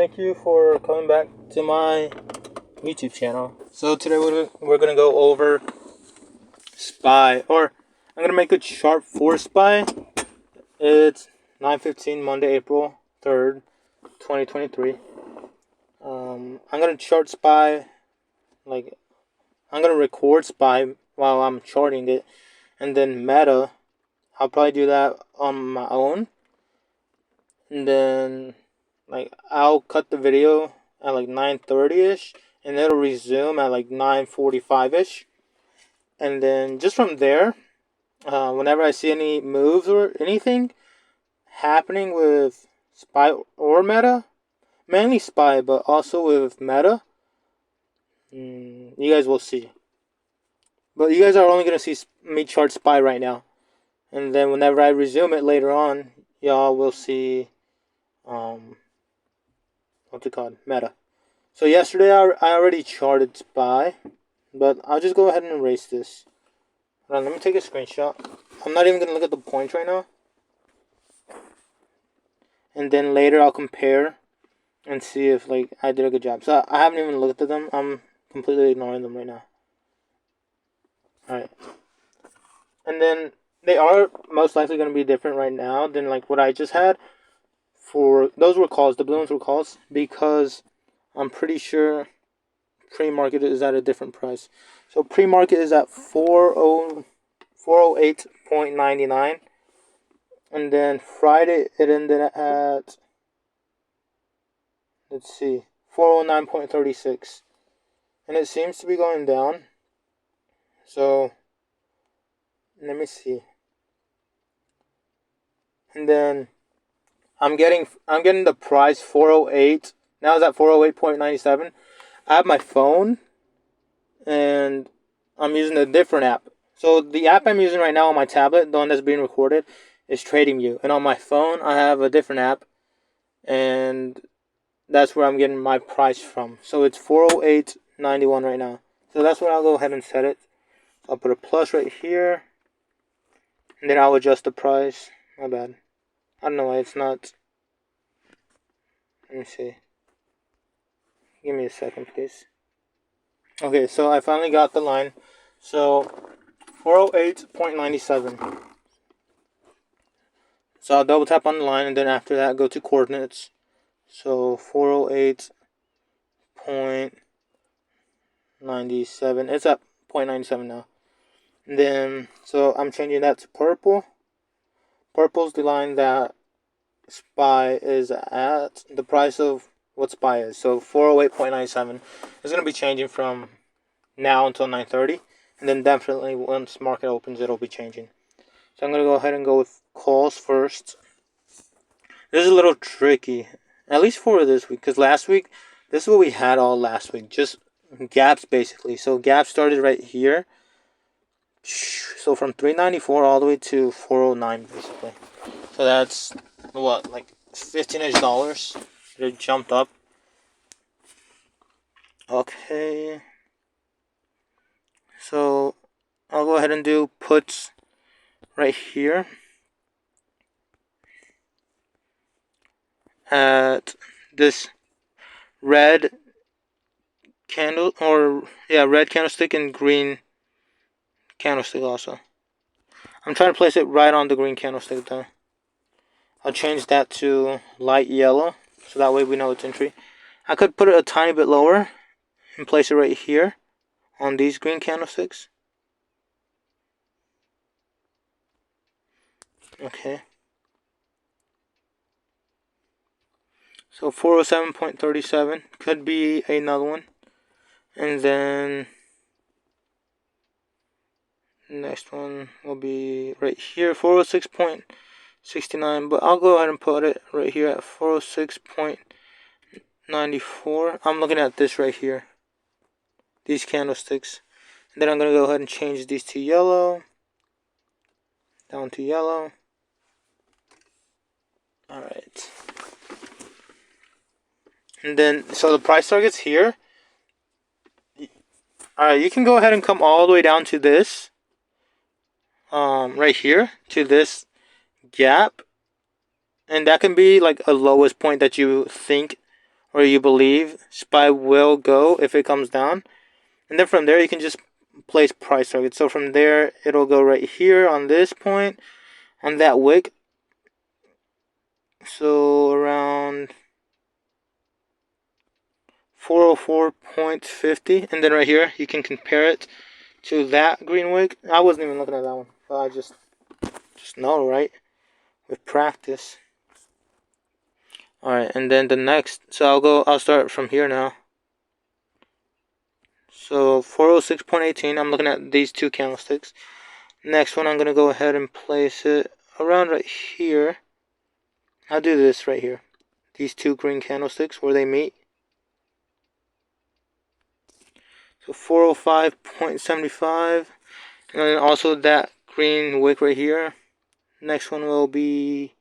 thank you for coming back to my YouTube channel. So today we're gonna go over SPY, or I'm gonna make a chart for SPY. It's 9:15 Monday, April 3rd, 2023. I'm gonna chart SPY, like I'm gonna record SPY while I'm charting it, and then Meta, I'll probably do that on my own, and then I'll cut the video at like 9:30ish, and it'll resume at like 9:45ish, and then just from there, whenever I see any moves or anything happening with SPY or Meta, mainly SPY, but also with Meta, you guys will see. But you guys are only gonna see me chart SPY right now, and then whenever I resume it later on, y'all will see what's it called, Meta. So yesterday I already charted SPY, but I'll just go ahead and erase this. Hold on, let me take a screenshot. I'm not even gonna look at the points right now, and then later I'll compare and see if I did a good job. So I haven't even looked at them. I'm completely ignoring them right now. All right, and then they are most likely gonna be different right now than what I just had. For those were calls, the blue ones were calls, because I'm pretty sure pre-market is at a different price. So pre-market is at 408.99, and then Friday it ended at, let's see, 409.36, and it seems to be going down. So let me see, and then I'm getting the price 408. Now it's at 408.97. I have my phone, and I'm using a different app. So the app I'm using right now on my tablet, the one that's being recorded, is TradingView. And on my phone, I have a different app, and that's where I'm getting my price from. So it's 408.91 right now. So that's where I'll go ahead and set it. I'll put a plus right here, and then I'll adjust the price. My bad. I don't know why it's not. Let me see. Give me a second, please. Okay, so I finally got the line. So 408.97. So I'll double tap on the line, and then after that go to coordinates. So 408.97. It's at 0.97 now. And then so I'm changing that to purple. Purple's the line that SPY is at, the price of what SPY is. So 408.97 is going to be changing from now until 9:30, and then definitely once market opens it'll be changing. So I'm going to go ahead and go with calls first. This is a little tricky, at least for this week, because last week, this is what we had all last week, just gaps basically. So gap started right here, so from 394 all the way to 409 basically. So that's what, like $15-ish. It jumped up. Okay, so I'll go ahead and do puts right here at this red candle, or red candlestick and green candlestick also. I'm trying to place it right on the green candlestick though. I'll change that to light yellow, so that way we know it's entry. I could put it a tiny bit lower and place it right here on these green candlesticks. Okay. So 407.37 could be another one. And then next one will be right here, 406.69, but I'll go ahead and put it right here at 406.94. I'm looking at this right here, these candlesticks. And then I'm going to go ahead and change these to yellow, down to yellow. Alright. And then, so the price target's here. Alright, you can go ahead and come all the way down to this. Right here, to this gap. And that can be like a lowest point that you think where you believe SPY will go if it comes down. And then from there, you can just place price targets. So from there, it'll go right here on this point, on that wick. So around 404.50. And then right here, you can compare it to that green wick. I wasn't even looking at that one. But I just know, right? With practice. Alright, and then the next. So I'll start from here now. So 406.18, I'm looking at these two candlesticks. Next one, I'm going to go ahead and place it around right here. I'll do this right here. These two green candlesticks where they meet. So 405.75. And then also that green wick right here. Next one will be...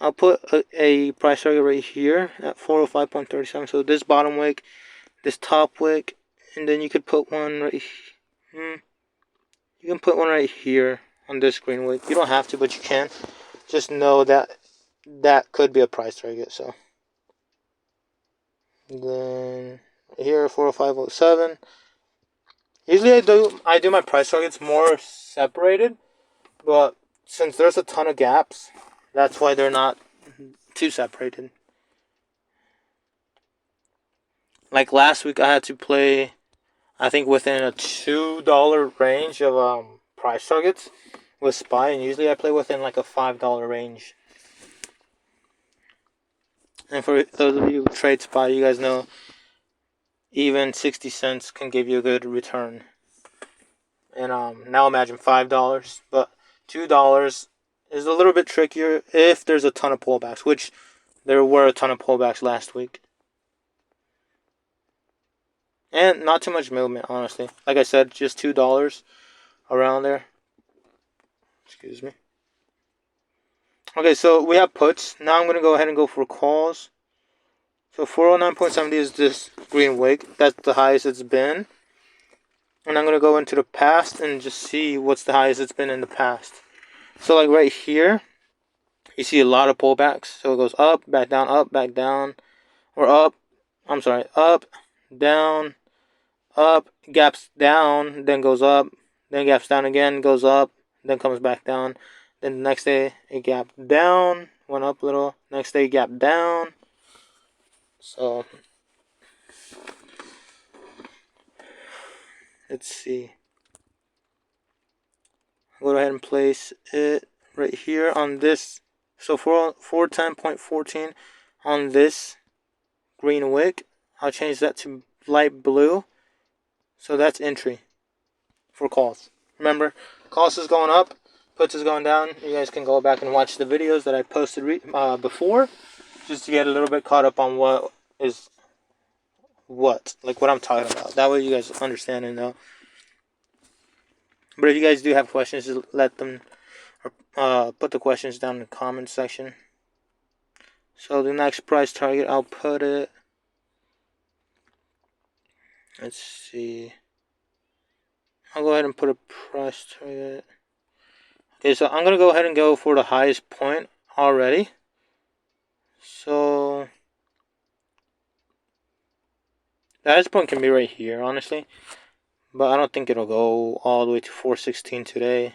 I'll put a price target right here at 405.37. So this bottom wick, this top wick, and then you could put one right here. You can put one right here on this green wick. You don't have to, but you can. Just know that that could be a price target. So then here 405.07. Usually I do my price targets more separated, but since there's a ton of gaps, that's why they're not too separated. Like last week, I had to play, I think, within a $2 range of price targets with SPY, and usually I play within like a $5 range. And for those of you who trade SPY, you guys know even 60 cents can give you a good return. And now imagine $5, but $2 is a little bit trickier if there's a ton of pullbacks, which there were a ton of pullbacks last week. And not too much movement, honestly. Like I said, just $2 around there. Excuse me. Okay, so we have puts. Now I'm going to go ahead and go for calls. So 409.70 is this green wick. That's the highest it's been. And I'm going to go into the past and just see what's the highest it's been in the past. So like right here, you see a lot of pullbacks. So it goes up, back down, or up, down, up, gaps down, then goes up, then gaps down again, goes up, then comes back down. Then the next day, it gapped down, went up a little. Next day, gapped down. So, let's see. I'll go ahead and place it right here on this. So 410.14 on this green wick. I'll change that to light blue. So that's entry for calls. Remember, calls is going up, puts is going down. You guys can go back and watch the videos that I posted before, just to get a little bit caught up on what is what, like what I'm talking about. That way you guys understand and know. But if you guys do have questions, just let them, put the questions down in the comment section. So the next price target, I'll put it, let's see, I'll go ahead and put a price target. Okay, so I'm going to go ahead and go for the highest point already. So the highest point can be right here, honestly. But I don't think it'll go all the way to 416 today.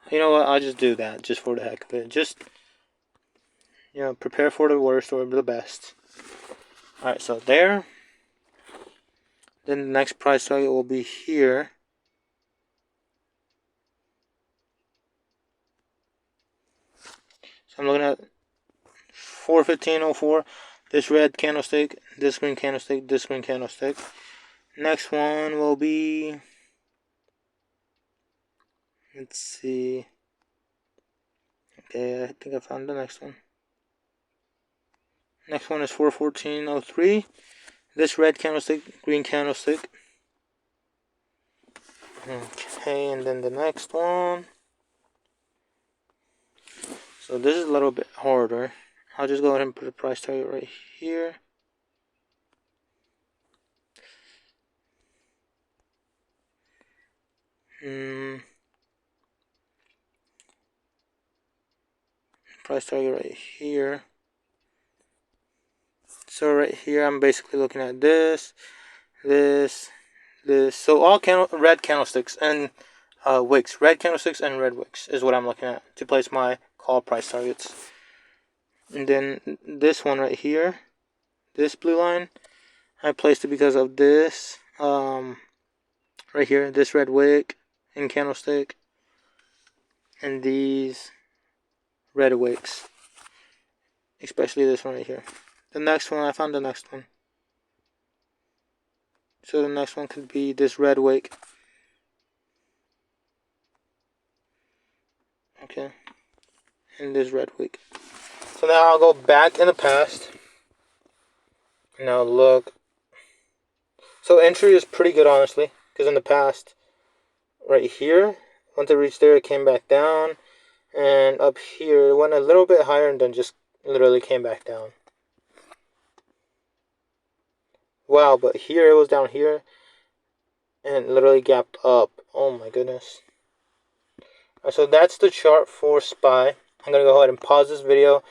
You know what? I'll just do that just for the heck of it. Just, prepare for the worst or the best. Alright, so there. Then the next price target will be here. So I'm looking at 415.04. This red candlestick, this green candlestick, this green candlestick. Next one will be, let's see. Okay, I think I found the next one. Next one is 414.03. This red candlestick, green candlestick. Okay, and then the next one. So this is a little bit harder. I'll just go ahead and put a price target right here. Price target right here. So right here, I'm basically looking at this. So all red candlesticks and wicks. Red candlesticks and red wicks is what I'm looking at to place my call price targets. And then this one right here, this blue line, I placed it because of this. Right here, this red wick and candlestick. And these red wicks. Especially this one right here. The next one, I found the next one. So the next one could be this red wick. Okay. And this red wick. So now I'll go back in the past. Now look. So entry is pretty good, honestly. Because in the past, right here, once it reached there, it came back down. And up here, it went a little bit higher and then just literally came back down. Wow, but here it was down here. And literally gapped up. Oh my goodness. So that's the chart for SPY. I'm going to go ahead and pause this video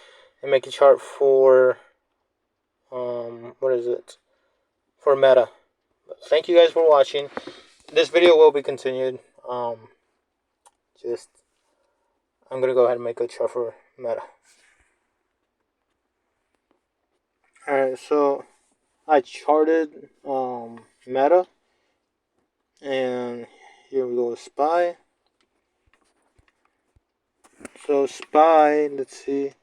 and make a chart for, what is it? For Meta. Thank you guys for watching. This video will be continued. I'm going to go ahead and make a chart for Meta. Alright, so I charted Meta. And here we go with SPY. So SPY, let's see.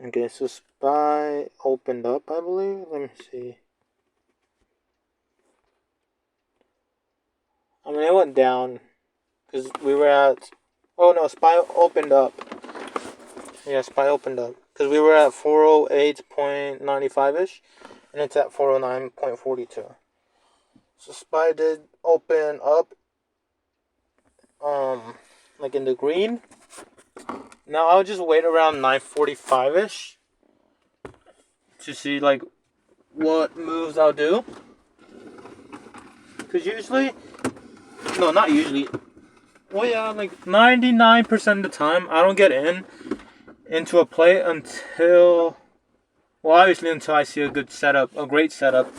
Okay, so SPY opened up, I believe. Let me see. I mean, it went down because we were at. Oh no, SPY opened up. Yeah, SPY opened up because we were at 408.95 ish, and it's at 409.42. So SPY did open up, like in the green. Now I'll just wait around 9:45 ish to see like what moves I'll do. Because usually, no, not usually. Well, yeah, like 99% of the time, I don't get into a play until, well, obviously until I see a good setup, a great setup,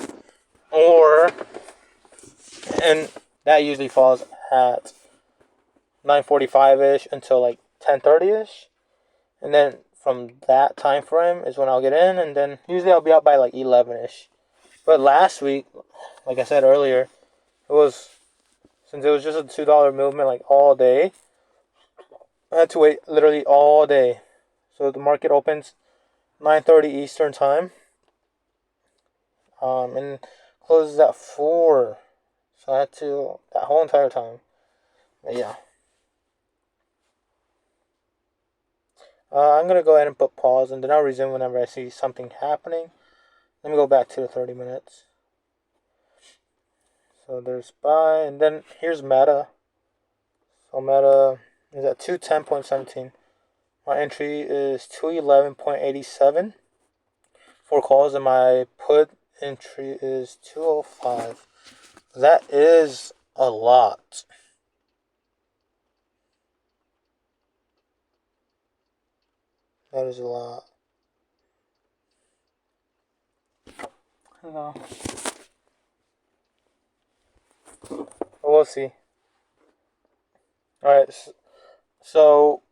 and that usually falls at 9:45 ish until like 10:30 ish, and then from that time frame is when I'll get in, and then usually I'll be out by like 11 ish. But last week, like I said earlier, since it was just a $2 movement like all day, I had to wait literally all day. So the market opens 9:30 Eastern time, and closes at 4. So I had to that whole entire time. But yeah. I'm gonna go ahead and put pause, and then I'll resume whenever I see something happening. Let me go back to the 30 minutes. So there's SPY, and then here's Meta. So Meta is at 210.17. My entry is 211.87 for calls, and my put entry is 205. That is a lot. That is a lot. Hello. We'll see. Alright, so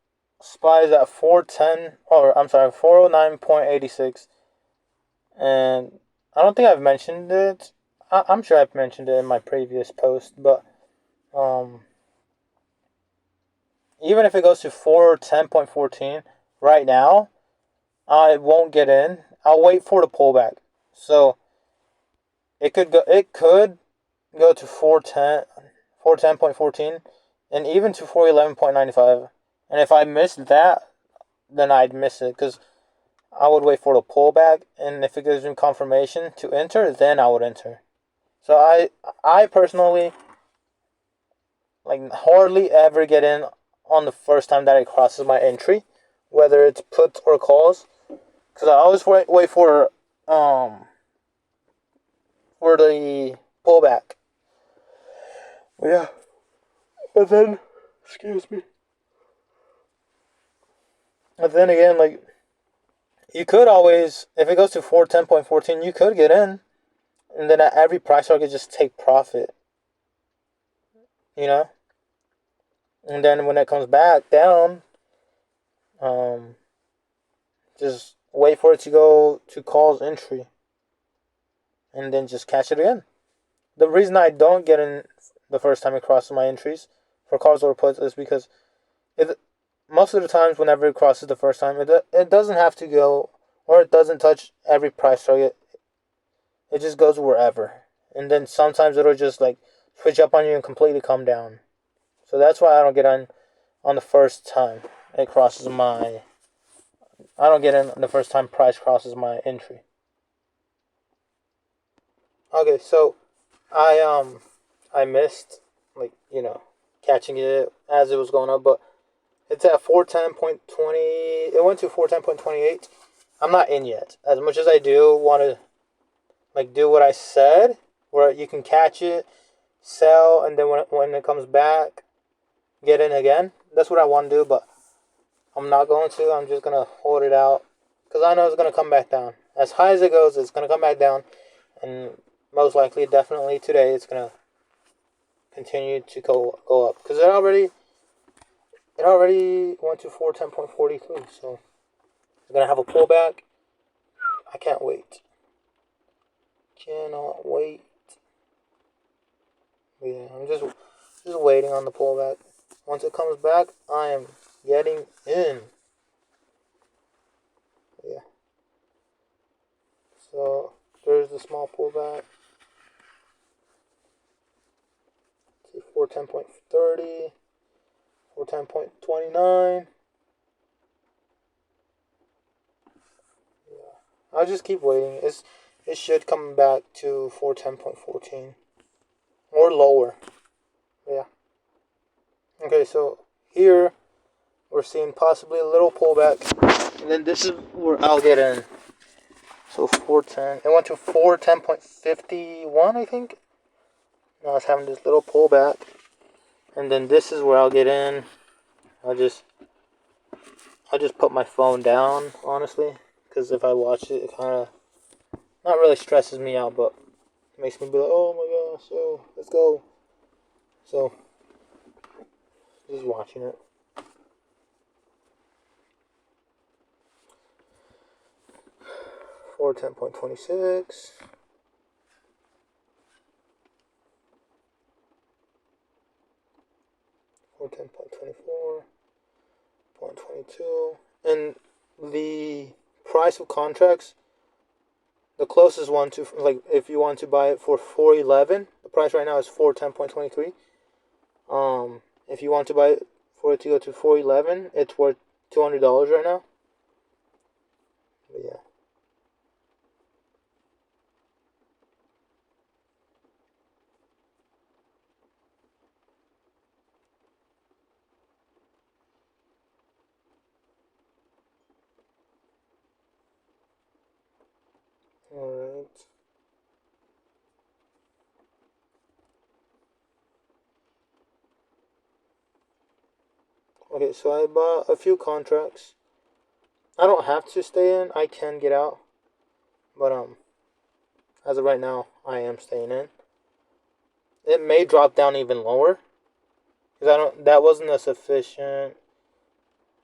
SPY is at 410, or I'm sorry, 409.86. And I don't think I've mentioned it. I'm sure I've mentioned it in my previous post, but even if it goes to 410.14 right now, I won't get in. I'll wait for the pullback. So it could go to 410.14 and even to 411.95. And if I missed that, then I'd miss it because I would wait for the pullback, and if it gives me confirmation to enter, then I would enter. So I personally like hardly ever get in on the first time that it crosses my entry, whether it's puts or calls, because I always wait for the pullback. Yeah, but then, excuse me. But then again, like, you could always, if it goes to 410.14, you could get in, and then at every price target, just take profit, you know? And then when it comes back down, um, just wait for it to go to calls entry, and then just catch it again. The reason I don't get in the first time it crosses my entries for calls or puts is because it, most of the times whenever it crosses the first time, it doesn't have to go, or it doesn't touch every price target. It just goes wherever. And then sometimes it'll just like switch up on you and completely come down. So that's why I don't get on the first time it crosses my. I don't get in the first time price crosses my entry. Okay, so I missed, like, catching it as it was going up, but it's at 410.20. It went to 410.28. I'm not in yet. As much as I do want to, like, do what I said, where you can catch it, sell, and then when it comes back, get in again. That's what I want to do, but I'm not going to. I'm just going to hold it out because I know it's going to come back down. As high as it goes, it's going to come back down, and most likely, definitely today, it's going to continue to go up because it already went to 410.43, so it's going to have a pullback. I can't wait. Cannot wait. But yeah, I'm just waiting on the pullback. Once it comes back, I am getting in. Yeah. So there's the small pullback. See 410.30, 410.29. Yeah. I'll just keep waiting. It should come back to 410.14 or lower. Yeah. Okay, so here we're seeing possibly a little pullback, and then this is where I'll get in. So 410. It went to 410.51, I think. Now it's having this little pullback, and then this is where I'll get in. I'll just put my phone down, honestly, because if I watch it, it kind of not really stresses me out, but it makes me be like, oh my gosh, so let's go. So just watching it. 410.26. 410.24. 0.22. And the price of contracts, the closest one to, like, if you want to buy it for 411, the price right now is 410.23. If you want to buy it for it to go to 411, it's worth $200 right now. But yeah. Alright. Okay, so I bought a few contracts. I don't have to stay in. I can get out. But as of right now, I am staying in. It may drop down even lower because that wasn't a sufficient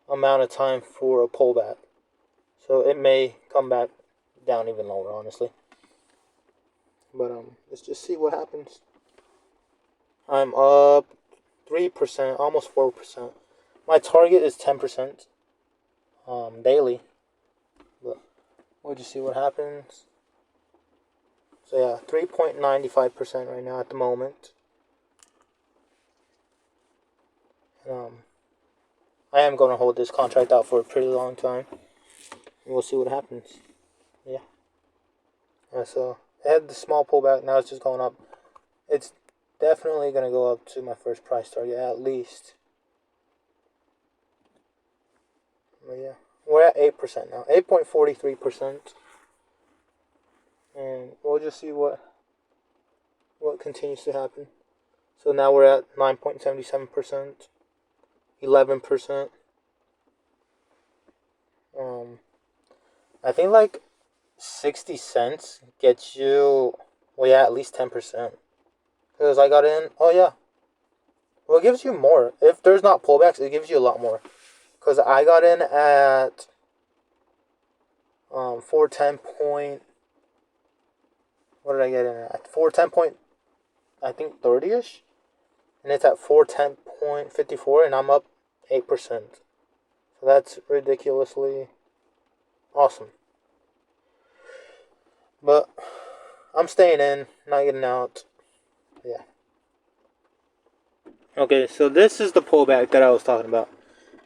amount of time for a pullback. So it may come back down even lower, honestly. But let's just see what happens. I'm up 3%, almost 4%. My target is 10% daily. But we'll just see what happens. So yeah, 3.95% right now at the moment. I am going to hold this contract out for a pretty long time. And we'll see what happens. Yeah. So it had the small pullback. Now it's just going up. It's definitely going to go up to my first price target at least. But yeah. We're at 8% now. 8.43%. And we'll just see what continues to happen. So now we're at 9.77%. 11%. I think like 60 cents gets you, well, yeah, at least 10%. Because I got in, oh yeah. Well, it gives you more. If there's not pullbacks, it gives you a lot more. Because I got in at 410 point, what did I get in at? 410 point, I think 30ish. And it's at 410.54, and I'm up 8%. So that's ridiculously awesome. But I'm staying in, not getting out. Yeah. Okay, so this is the pullback that I was talking about.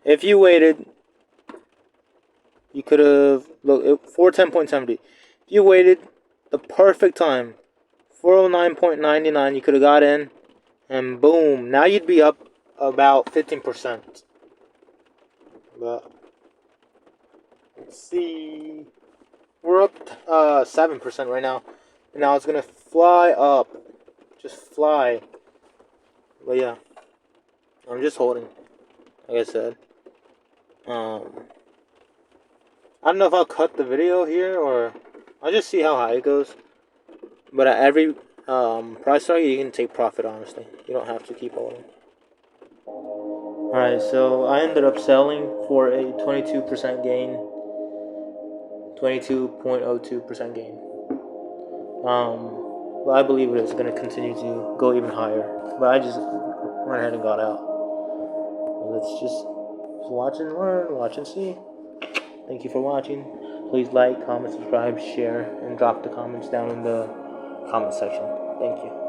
If you waited, you could have, look, 410.70. If you waited the perfect time, 409.99, you could have got in, and boom, now you'd be up about 15%. But let's see, we're up 7% right now. And now it's gonna fly up, just fly. But yeah, I'm just holding, like I said. I don't know if I'll cut the video here or I'll just see how high it goes. But at every price target, you can take profit, honestly. You don't have to keep holding. Alright, so I ended up selling for a 22% gain. 22.02% gain. Well, I believe it's going to continue to go even higher. But I just went ahead and got out. Let's just watch and learn, watch and see. Thank you for watching. Please like, comment, subscribe, share, and drop the comments down in the comment section. Thank you.